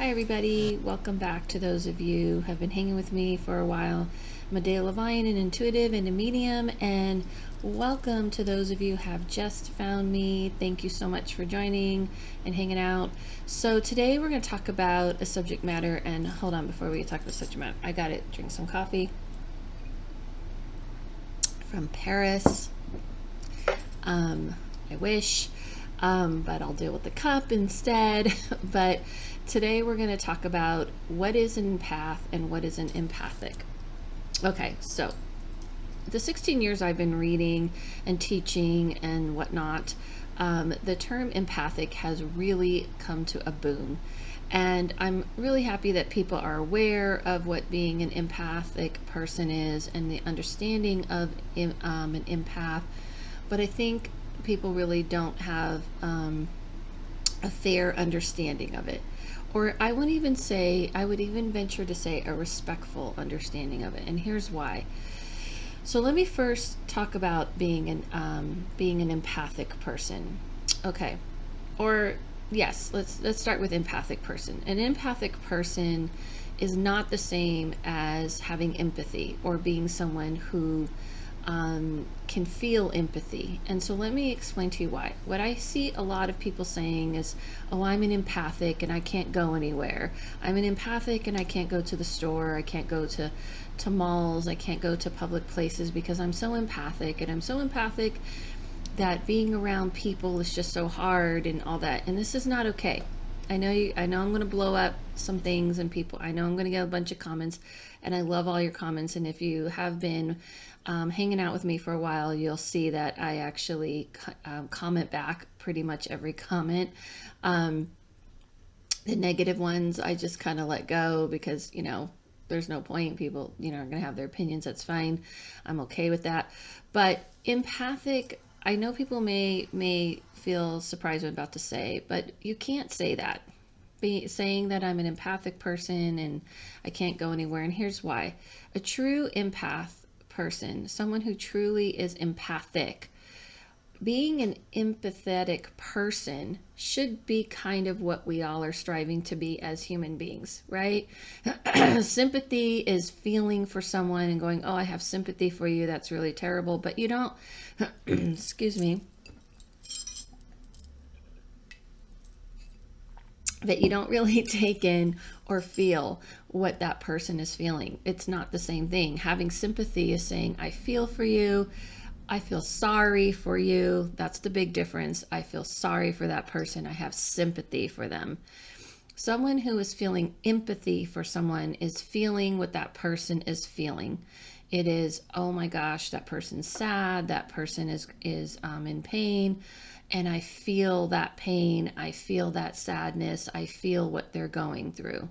Hi everybody, welcome back to those of you who have been hanging with me for a while. I'm Adele Levine, an intuitive and a medium, and welcome to those of you who have just found me. Thank you so much for joining and hanging out. So today we're going to talk about a subject matter, and hold on, before we talk about subject matter, I got to drink some coffee from Paris. I wish, but I'll deal with the cup instead. But today we're going to talk about what is an empath and what is an empathic. Okay, so the 16 years I've been reading and teaching and whatnot, the term empathic has really come to a boom. And I'm really happy that people are aware of what being an empathic person is and the understanding of an empath. But I think people really don't have a fair understanding of it. Or I would even venture to say a respectful understanding of it. And here's why. So let me first talk about being an empathic person. Okay. Or yes, let's start with empathic person. An empathic person is not the same as having empathy or being someone who can feel empathy. And so let me explain to you why. What I see a lot of people saying is, oh, I'm an empathic and I can't go anywhere. I'm an empathic and I can't go to the store. I can't go to malls. I can't go to public places because I'm so empathic, and I'm so empathic that being around people is just so hard and all that. And this is not okay. I know I'm going to blow up some things and people. I know I'm going to get a bunch of comments, and I love all your comments. And if you have been hanging out with me for a while, you'll see that I actually comment back pretty much every comment. The negative ones I just kind of let go because, there's no point. People, are going to have their opinions. That's fine. I'm okay with that. But empathic, I know people may feel surprised what I'm about to say, but you can't say that. Saying that I'm an empathic person and I can't go anywhere. And here's why. A true empath person, someone who truly is empathic, being an empathetic person should be kind of what we all are striving to be as human beings, right? Sympathy is feeling for someone and going, oh, I have sympathy for you. That's really terrible. But you don't, excuse me, that you don't really take in or feel what that person is feeling. It's not the same thing. Having sympathy is saying, I feel for you. I feel sorry for you. That's the big difference. I feel sorry for that person. I have sympathy for them. Someone who is feeling empathy for someone is feeling what that person is feeling. It is, oh my gosh, that person's sad. That person is in pain. And I feel that pain. I feel that sadness. I feel what they're going through.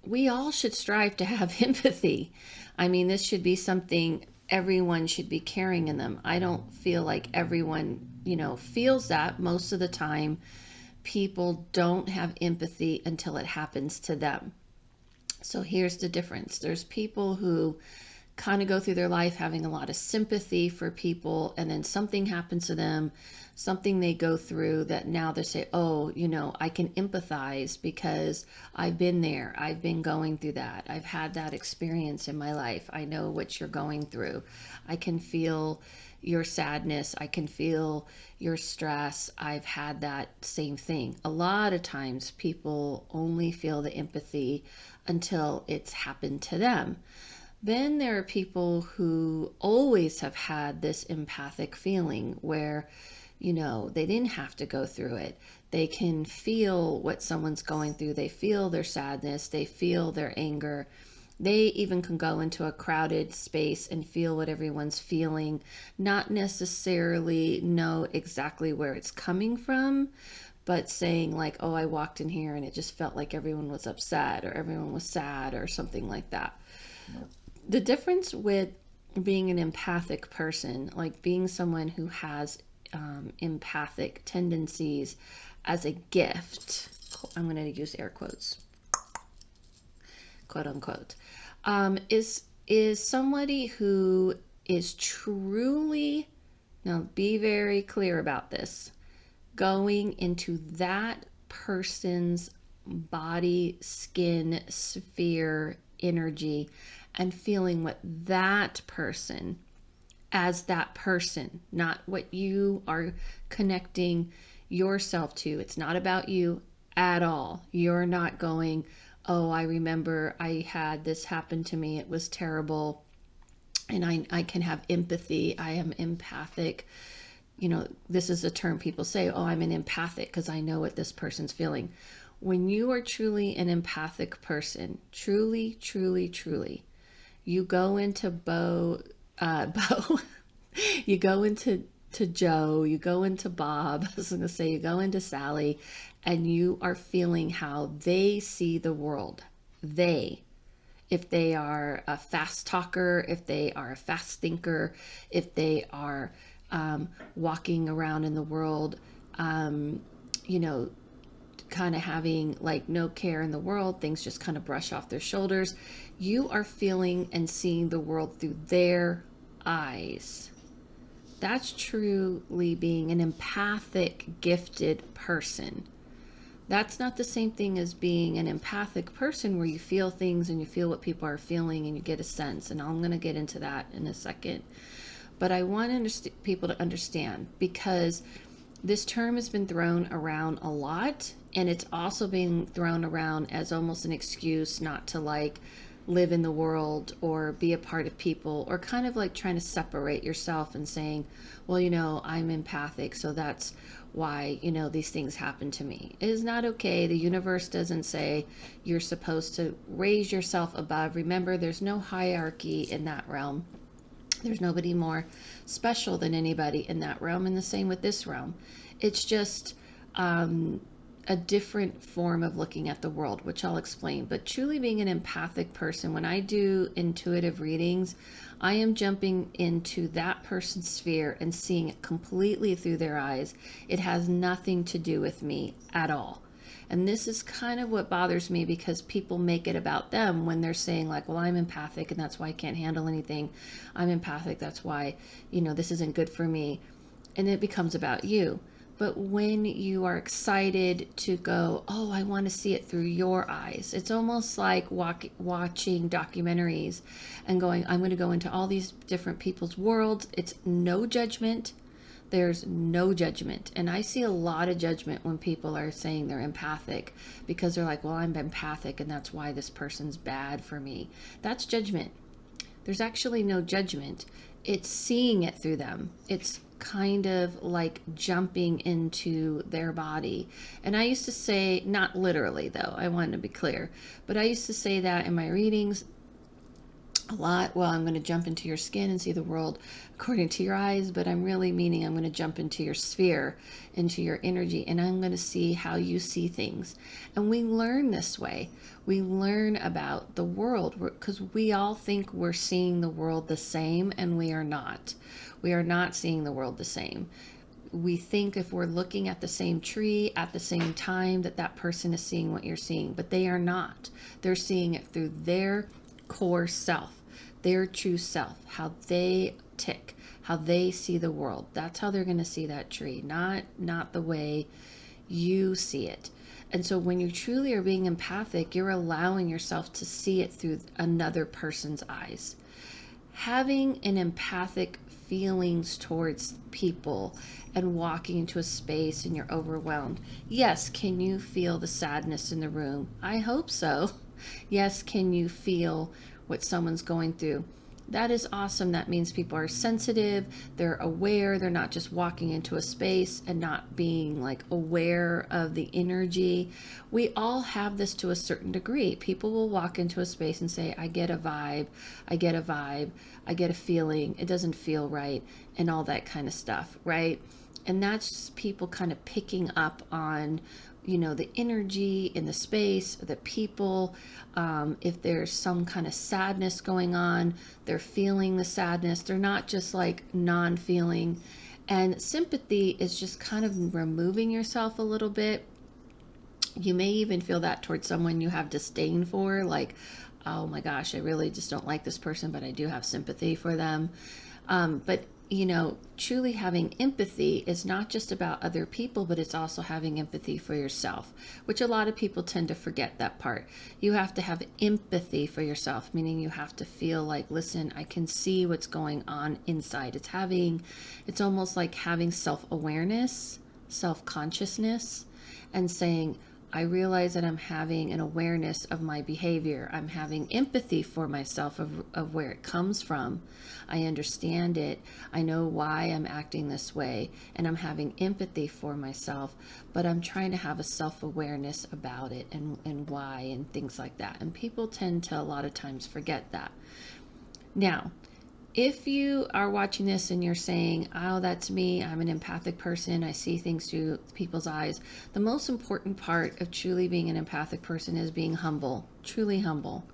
We all should strive to have empathy. I mean, this should be something everyone should be carrying in them. I don't feel like everyone, feels that. Most of the time, people don't have empathy until it happens to them. So here's the difference. There's people who kind of go through their life having a lot of sympathy for people, and then something happens to them, something they go through that now they say, oh, I can empathize because I've been there. I've been going through that. I've had that experience in my life. I know what you're going through. I can feel your sadness. I can feel your stress. I've had that same thing. A lot of times people only feel the empathy until it's happened to them. Then there are people who always have had this empathic feeling where, they didn't have to go through it. They can feel what someone's going through. They feel their sadness. They feel their anger. They even can go into a crowded space and feel what everyone's feeling, not necessarily know exactly where it's coming from, but saying like, oh, I walked in here and it just felt like everyone was upset or everyone was sad or something like that. The difference with being an empathic person, like being someone who has empathic tendencies as a gift, I'm going to use air quotes, quote unquote, is somebody who is truly, now be very clear about this, going into that person's body, skin, sphere, energy, and feeling what that person, as that person, not what you are connecting yourself to. It's not about you at all. You're not going, oh, I remember I had this happen to me. It was terrible. And I can have empathy. I am empathic. This is a term people say, oh, I'm an empathic because I know what this person's feeling. When you are truly an empathic person, truly, truly, truly, you go into Bo, you go into Joe, you go into Bob, I was going to say, you go into Sally, and you are feeling how they see the world. If they are a fast talker, if they are a fast thinker, if they are walking around in the world, you know, kind of having like no care in the world, things just kind of brush off their shoulders. You are feeling and seeing the world through their eyes. That's truly being an empathic, gifted person. That's not the same thing as being an empathic person where you feel things and you feel what people are feeling and you get a sense. And I'm going to get into that in a second. But I want people to understand, because this term has been thrown around a lot, and it's also being thrown around as almost an excuse not to like live in the world or be a part of people, or kind of like trying to separate yourself and saying, well, I'm empathic, so that's why, these things happen to me. It is not okay. The universe doesn't say you're supposed to raise yourself above. Remember, there's no hierarchy in that realm. There's nobody more special than anybody in that realm, and the same with this realm. It's just a different form of looking at the world, which I'll explain. But truly being an empathic person, when I do intuitive readings, I am jumping into that person's sphere and seeing it completely through their eyes. It has nothing to do with me at all. And this is kind of what bothers me, because people make it about them when they're saying like, well, I'm empathic and that's why I can't handle anything. I'm empathic, that's why, this isn't good for me. And it becomes about you. But when you are excited to go, oh, I want to see it through your eyes. It's almost like watching documentaries and going, I'm going to go into all these different people's worlds. It's no judgment. There's no judgment. And I see a lot of judgment when people are saying they're empathic, because they're like, well, I'm empathic and that's why this person's bad for me. That's judgment. There's actually no judgment. It's seeing it through them. It's kind of like jumping into their body. And I used to say, not literally though, I want to be clear, but I used to say that in my readings a lot. Well, I'm going to jump into your skin and see the world according to your eyes, but I'm really meaning I'm going to jump into your sphere, into your energy, and I'm going to see how you see things. And we learn this way. We learn about the world because we all think we're seeing the world the same, and we are not. We are not seeing the world the same. We think if we're looking at the same tree at the same time that person is seeing what you're seeing, but they are not. They're seeing it through their core self, their true self, how they tick, how they see the world. That's how they're going to see that tree, not the way you see it. And so when you truly are being empathic, you're allowing yourself to see it through another person's eyes. Having an empathic feelings towards people and walking into a space and you're overwhelmed. Yes, can you feel the sadness in the room? I hope so. Yes, can you feel what someone's going through? That is awesome. That means people are sensitive, they're aware, they're not just walking into a space and not being like aware of the energy. We all have this to a certain degree. People will walk into a space and say, I get a vibe, I get a vibe, I get a feeling, it doesn't feel right, and all that kind of stuff, right? And that's just people kind of picking up on the energy in the space, the people. If there's some kind of sadness going on, they're feeling the sadness. They're not just like non-feeling. And sympathy is just kind of removing yourself a little bit. You may even feel that towards someone you have disdain for, like, oh my gosh, I really just don't like this person, but I do have sympathy for them. But truly having empathy is not just about other people, but it's also having empathy for yourself, which a lot of people tend to forget that part. You have to have empathy for yourself, meaning you have to feel like, listen, I can see what's going on inside. It's almost like having self-awareness, self-consciousness, and saying, I realize that I'm having an awareness of my behavior. I'm having empathy for myself of where it comes from. I understand it. I know why I'm acting this way, and I'm having empathy for myself, but I'm trying to have a self-awareness about it and why and things like that. And people tend to a lot of times forget that. Now, if you are watching this and you're saying, oh, that's me, I'm an empathic person, I see things through people's eyes, the most important part of truly being an empathic person is being humble, truly humble,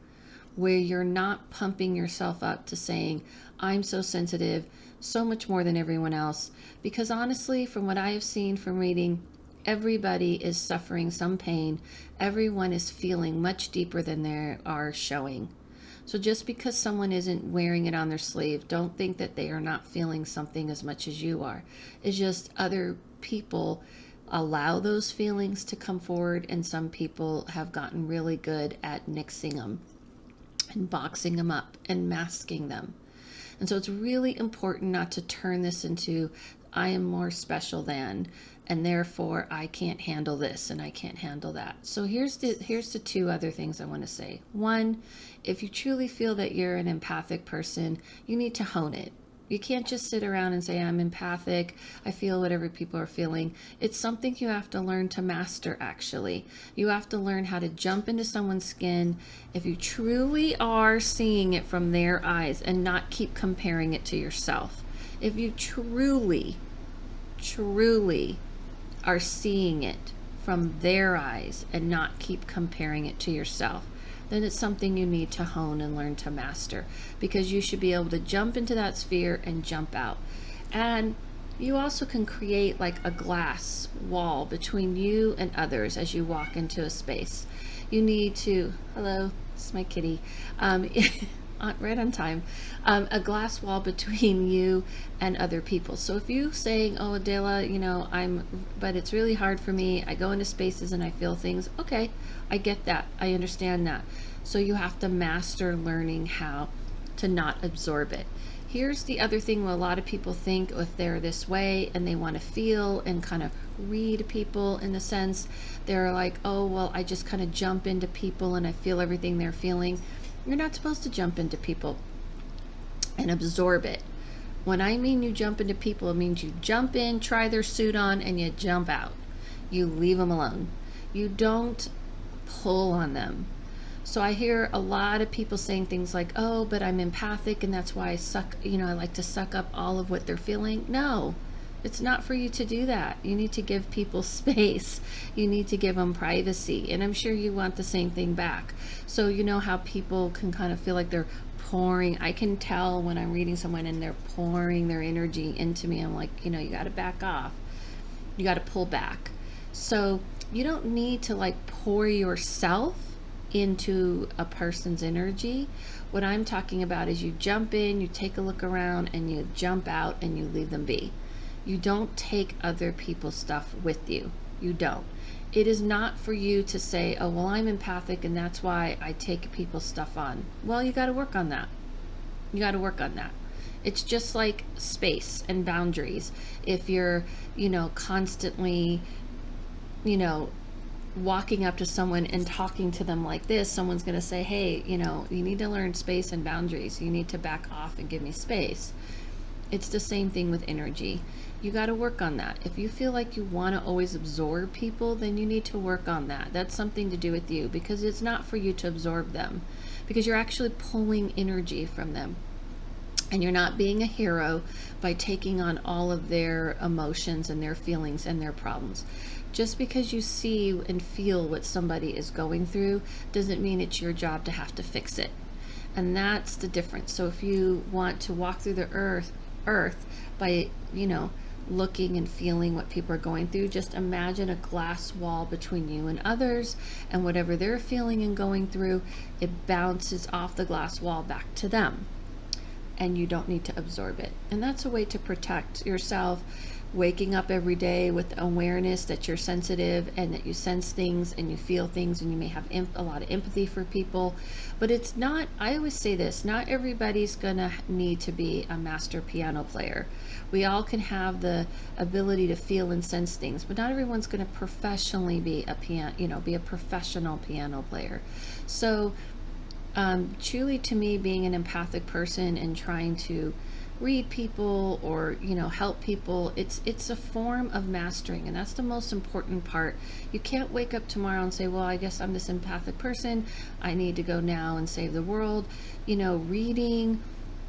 where you're not pumping yourself up to saying, I'm so sensitive, so much more than everyone else. Because honestly, from what I have seen from reading, everybody is suffering some pain. Everyone is feeling much deeper than they are showing. So just because someone isn't wearing it on their sleeve, don't think that they are not feeling something as much as you are. It's just other people allow those feelings to come forward, and some people have gotten really good at nixing them and boxing them up and masking them. And so it's really important not to turn this into, I am more special than, and therefore I can't handle this and I can't handle that. So here's the two other things I want to say. One, if you truly feel that you're an empathic person, you need to hone it. You can't just sit around and say, I'm empathic, I feel whatever people are feeling. It's something you have to learn to master, actually. You have to learn how to jump into someone's skin if you truly are seeing it from their eyes and not keep comparing it to yourself. If you truly are seeing it from their eyes and not keep comparing it to yourself, then it's something you need to hone and learn to master, because you should be able to jump into that sphere and jump out. And you also can create like a glass wall between you and others as you walk into a space. You need to, hello, this is my kitty, right on time, a glass wall between you and other people. So if you saying, oh, Adela, but it's really hard for me, I go into spaces and I feel things, okay, I get that, I understand that. So you have to master learning how to not absorb it. Here's the other thing where a lot of people think, if they're this way and they want to feel and kind of read people in a sense, they're like, oh, well, I just kind of jump into people and I feel everything they're feeling. You're not supposed to jump into people and absorb it. When I mean you jump into people, it means you jump in, try their suit on, and you jump out. You leave them alone. You don't pull on them. So I hear a lot of people saying things like, oh, but I'm empathic and that's why I like to suck up all of what they're feeling. No, it's not for you to do that. You need to give people space. You need to give them privacy. And I'm sure you want the same thing back. So you know how people can kind of feel like they're pouring. I can tell when I'm reading someone and they're pouring their energy into me. I'm like, you got to back off. You got to pull back. So you don't need to like pour yourself into a person's energy. What I'm talking about is you jump in, you take a look around, and you jump out and you leave them be. You don't take other people's stuff with you. You don't. It is not for you to say, oh, well, I'm empathic and that's why I take people's stuff on. Well, you got to work on that. You got to work on that. It's just like space and boundaries. If you're, constantly, walking up to someone and talking to them like this, someone's going to say, hey, you need to learn space and boundaries. You need to back off and give me space. It's the same thing with energy. You got to work on that. If you feel like you want to always absorb people, then you need to work on that. That's something to do with you, because it's not for you to absorb them, because you're actually pulling energy from them. And you're not being a hero by taking on all of their emotions and their feelings and their problems. Just because you see and feel what somebody is going through doesn't mean it's your job to have to fix it. And that's the difference. So if you want to walk through the earth by, looking and feeling what people are going through, just imagine a glass wall between you and others, and whatever they're feeling and going through, it bounces off the glass wall back to them. and you don't need to absorb it. And that's a way to protect yourself, waking up every day with awareness that you're sensitive and that you sense things and you feel things, and you may have a lot of empathy for people. But it's not, I always say this, not everybody's gonna need to be a master piano player. We all can have the ability to feel and sense things, but not everyone's going to professionally be a be a professional piano player. So truly, to me, being an empathic person and trying to read people or help people, it's a form of mastering, and that's the most important part. You can't wake up tomorrow and say, well, I guess I'm this empathic person, I need to go now and save the world. Reading,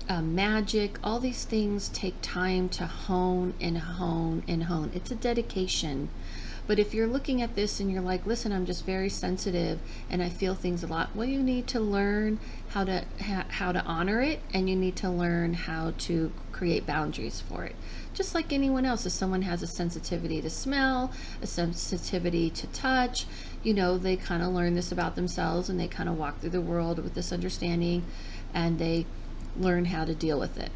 magic, all these things take time to hone and hone and hone. It's a dedication. But if you're looking at this and you're like, listen, I'm just very sensitive and I feel things a lot, well, you need to learn how to honor it, and you need to learn how to create boundaries for it. Just like anyone else, if someone has a sensitivity to smell, a sensitivity to touch, they kind of learn this about themselves, and they kind of walk through the world with this understanding, and they learn how to deal with it.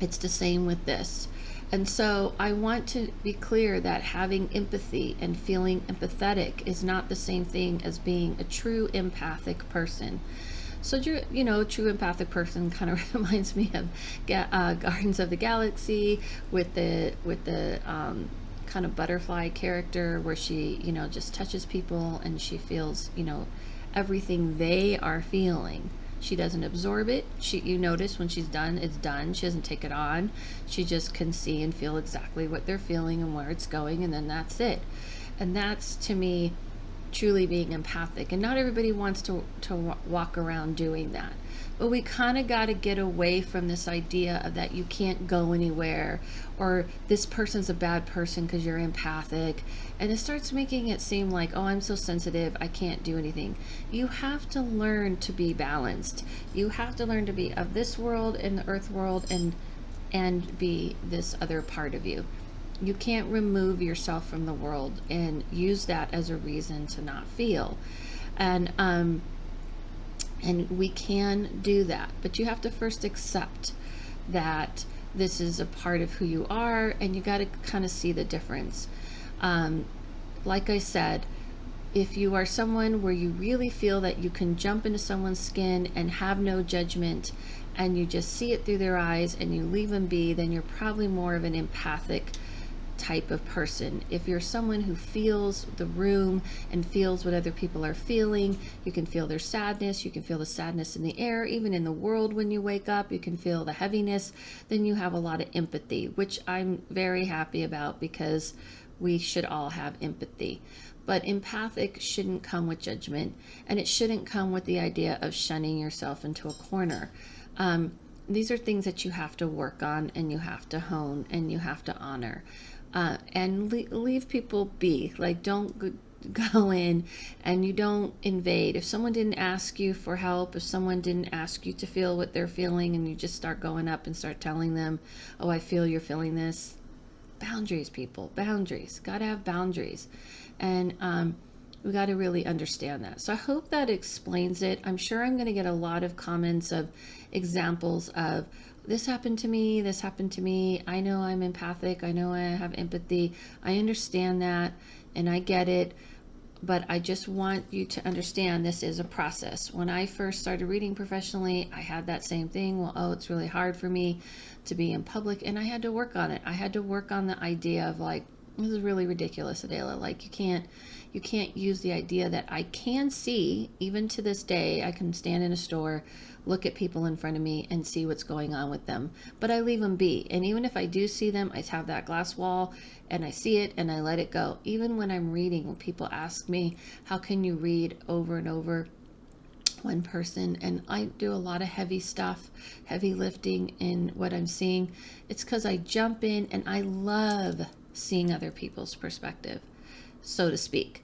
It's the same with this. And so I want to be clear that having empathy and feeling empathetic is not the same thing as being a true empathic person. So, a true empathic person kind of reminds me of Guardians of the Galaxy with the kind of butterfly character, where she, just touches people and she feels, everything they are feeling. She doesn't absorb it. You notice when she's done, it's done. She doesn't take it on. She just can see and feel exactly what they're feeling and where it's going, and then that's it. And that's, to me, truly being empathic. And not everybody wants to walk around doing that. But we kind of got to get away from this idea of that you can't go anywhere, or this person's a bad person because you're empathic. And it starts making it seem like, oh, I'm so sensitive, I can't do anything. You have to learn to be balanced. You have to learn to be of this world and the earth world, and be this other part of you. You can't remove yourself from the world and use that as a reason to not feel. And we can do that, but you have to first accept that this is a part of who you are, and you got to kind of see the difference. Like I said, if you are someone where you really feel that you can jump into someone's skin and have no judgment, and you just see it through their eyes and you leave them be, then you're probably more of an empathic type of person. If you're someone who feels the room and feels what other people are feeling, you can feel their sadness, you can feel the sadness in the air, even in the world when you wake up, you can feel the heaviness, then you have a lot of empathy, which I'm very happy about, because we should all have empathy. But empathic shouldn't come with judgment, and it shouldn't come with the idea of shunning yourself into a corner. These are things that you have to work on, and you have to hone, and you have to honor. And leave people be. Like, don't go in, and you don't invade. If someone didn't ask you for help, if someone didn't ask you to feel what they're feeling, and you just start going up and start telling them, oh, I feel you're feeling this. Boundaries, people. Boundaries. Gotta have boundaries. And we got to really understand that. So I hope that explains it. I'm sure I'm going to get a lot of comments of examples of, this happened to me, this happened to me. I know I'm empathic. I know I have empathy. I understand that, and I get it. But I just want you to understand this is a process. When I first started reading professionally, I had that same thing. Well, oh, it's really hard for me to be in public, and I had to work on it. I had to work on the idea of, like, this is really ridiculous, Adela. Like, you can't use the idea that I can see, even to this day, I can stand in a store, look at people in front of me and see what's going on with them. But I leave them be. And even if I do see them, I have that glass wall and I see it and I let it go. Even when I'm reading, when people ask me, how can you read over and over one person? And I do a lot of heavy stuff, heavy lifting in what I'm seeing. It's because I jump in and I love seeing other people's perspective, so to speak.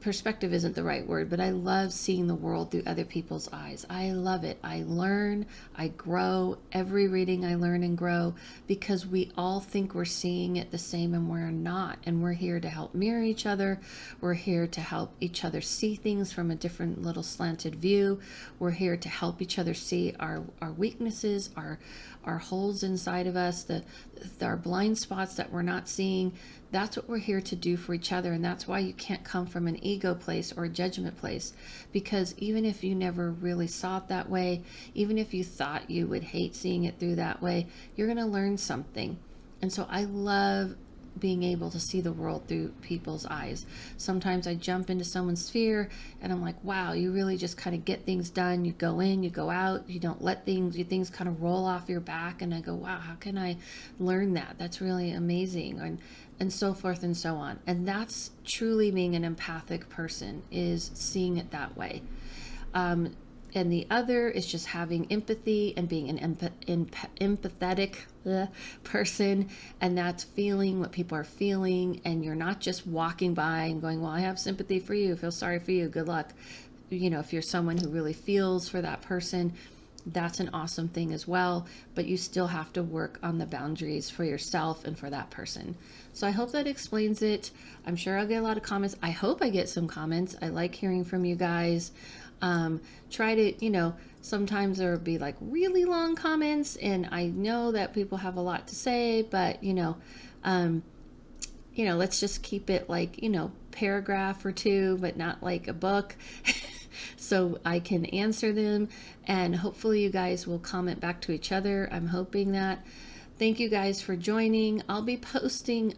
perspective isn't the right word, but I love seeing the world through other people's eyes. I love it. I learn, I grow. Every reading I learn and grow, because we all think we're seeing it the same and we're not. And we're here to help mirror each other. We're here to help each other see things from a different little slanted view. We're here to help each other see our weaknesses, our holes inside of us, our blind spots that we're not seeing. That's what we're here to do for each other. And that's why you can't come from an ego place or a judgment place, because even if you never really saw it that way, even if you thought you would hate seeing it through that way, you're going to learn something. And so I love being able to see the world through people's eyes. Sometimes I jump into someone's sphere and I'm like, wow, you really just kind of get things done. You go in, you go out, you don't let things kind of roll off your back. And I go, wow, how can I learn that? That's really amazing. And so forth and so on. And that's truly being an empathic person, is seeing it that way. And the other is just having empathy and being an empathetic person. And that's feeling what people are feeling. And you're not just walking by and going, well, I have sympathy for you, feel sorry for you, good luck. If you're someone who really feels for that person, that's an awesome thing as well. But you still have to work on the boundaries for yourself and for that person. So I hope that explains it. I'm sure I'll get a lot of comments. I hope I get some comments. I like hearing from you guys. Try to, sometimes there will be like really long comments, and I know that people have a lot to say, but let's just keep it like, paragraph or two, but not like a book. So I can answer them, and hopefully you guys will comment back to each other. I'm hoping that. Thank you guys for joining. I'll be posting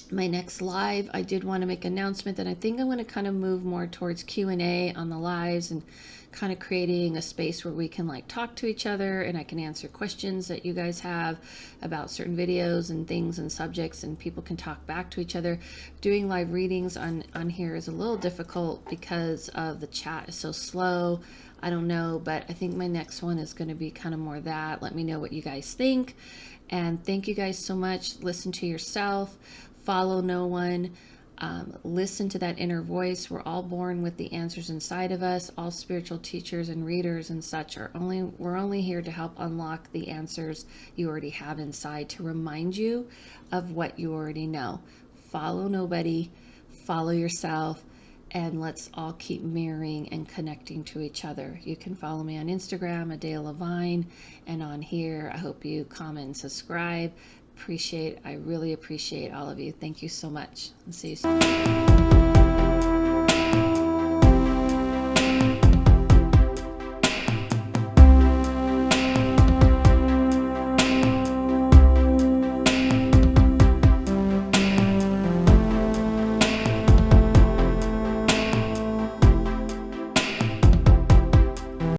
my next live. I did want to make an announcement that I think I'm going to kind of move more towards Q&A on the lives, and kind of creating a space where we can like talk to each other, and I can answer questions that you guys have about certain videos and things and subjects, and people can talk back to each other. Doing live readings on here is a little difficult because of the chat is so slow. I don't know, but I think my next one is going to be kind of more that. Let me know what you guys think. And thank you guys so much. Listen to yourself. Follow no one. Listen to that inner voice. We're all born with the answers inside of us. All spiritual teachers and readers and such we're only here to help unlock the answers you already have inside, to remind you of what you already know. Follow nobody. Follow yourself. And let's all keep mirroring and connecting to each other. You can follow me on Instagram, Adele Levine, and on here. I hope you comment and subscribe. I really appreciate all of you. Thank you so much. See you soon.